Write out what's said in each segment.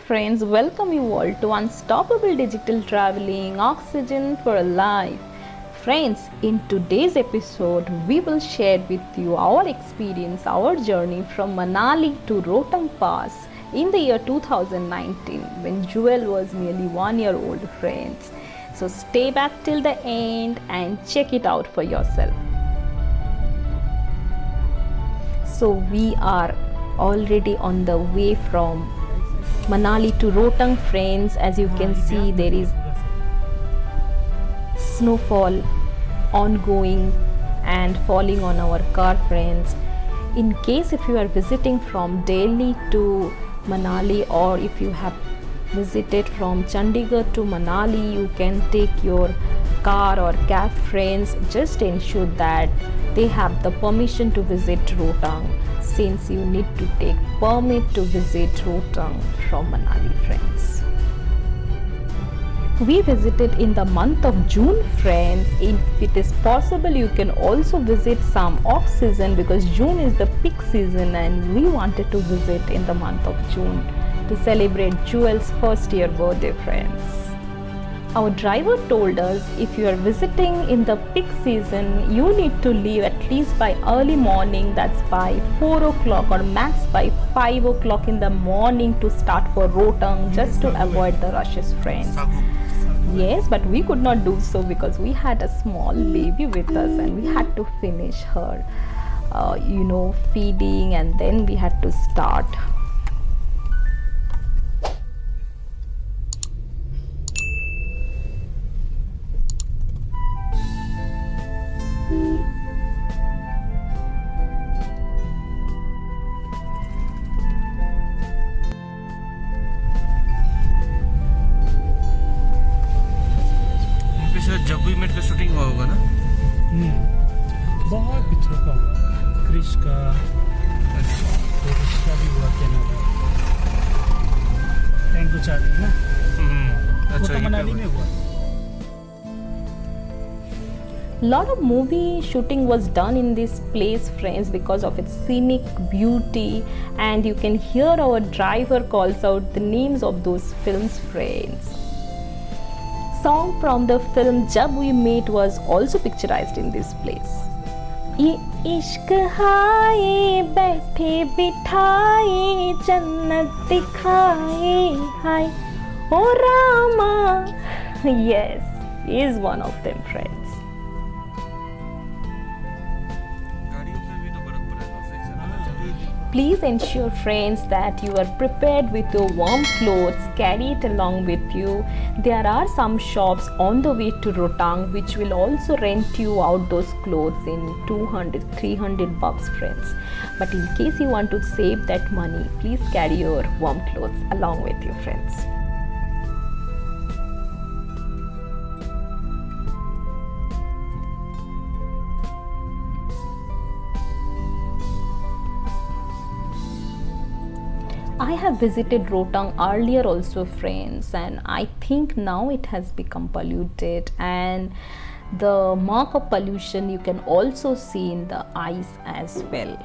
friends, welcome you all to Unstoppable Digital Traveling Oxygen for Life. Friends, in today's episode, we will share with you our experience, our journey from Manali to Rohtang Pass in the year 2019 when Jewel was merely 1 year old, friends. So stay back till the end and check it out for yourself. So we are already on the way from Manali to Rohtang, friends. As you can see, there is snowfall ongoing and falling on our car, friends. In case if you are visiting from Delhi to Manali, or if you have visited from Chandigarh to Manali, you can take your car or cab, friends. Just ensure that they have the permission to visit Rohtang, since you need to take permit to visit Rohtang from Manali, friends. We visited in the month of June, friends. If it is possible, you can also visit some off season, because June is the peak season and we wanted to visit in the month of June to celebrate Jewel's first year birthday, friends. Our driver told us if you are visiting in the peak season, you need to leave at least by early morning, that's by 4 o'clock or max by 5 o'clock in the morning to start for Rohtang, just to avoid the rushes, friends. Yes, but we could not do so because we had a small baby with us and we had to finish her, feeding, and then we had to start. जब भी met का shooting हुआ होगा ना। बहुत पिक्चरों का हुआ, क्रिश का, इसका भी हुआ, क्या नाम है, टैंगो चार्ली ना। वो तो मनाली में हुआ। Lot of movie shooting was done in this place, friends, because of its scenic beauty, and you can hear our driver calls out the names of those films, friends. Song from the film Jab We Met was also picturized in this place. ये इश्क हाय बैठे बिठाए जन्नत दिखाए हाय ओ Rama, yes, is one of them, friends. Please ensure, friends, that you are prepared with your warm clothes. Carry it along with you. There are some shops on the way to Rohtang which will also rent you out those clothes in 200-300 bucks, friends. But in case you want to save that money, please carry your warm clothes along with you, friends. I have visited Rohtang earlier also, friends, and I think now it has become polluted, and the mark of pollution you can also see in the ice as well.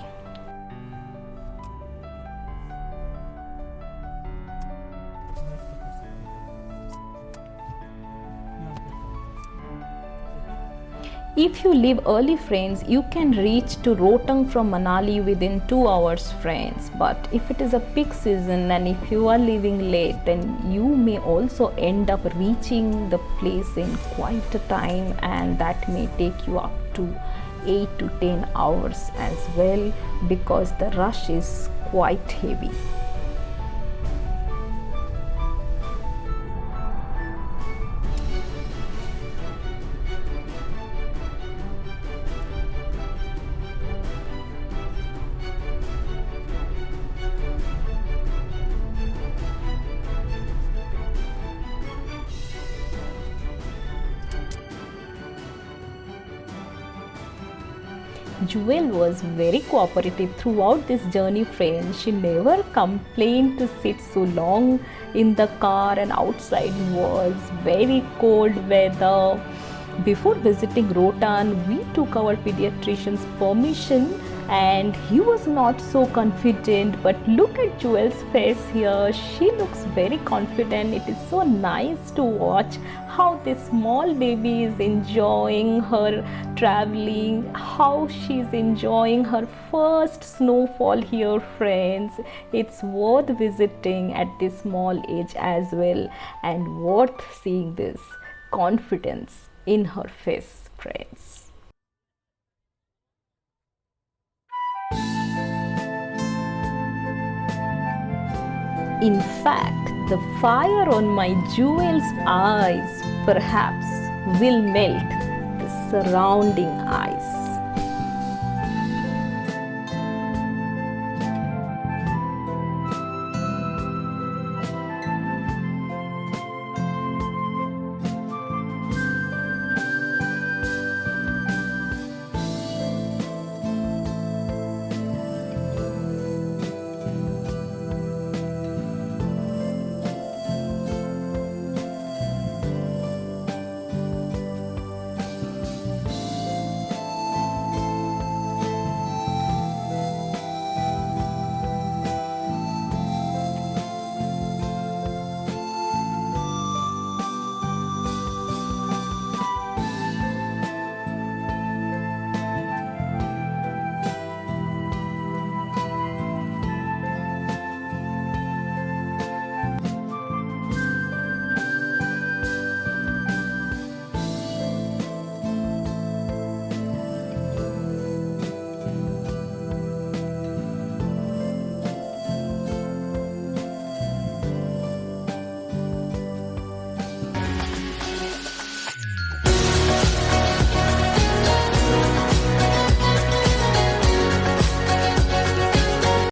If you leave early, friends, you can reach to Rohtang from Manali within 2 hours, friends. But if it is a peak season and if you are leaving late, then you may also end up reaching the place in quite a time, and that may take you up to 8 to 10 hours as well, because the rush is quite heavy. Jewel was very cooperative throughout this journey, friends. She never complained to sit so long in the car, and outside was very cold weather. Before visiting Rohtang, we took our pediatrician's permission and he was not so confident. But look at Jewel's face here. She looks very confident. It is so nice to watch how this small baby is enjoying her traveling, how she's enjoying her first snowfall here, friends. It's worth visiting at this small age as well, and worth seeing this confidence in her face, friends. In fact, the fire on my Jewel's eyes perhaps will melt the surrounding ice.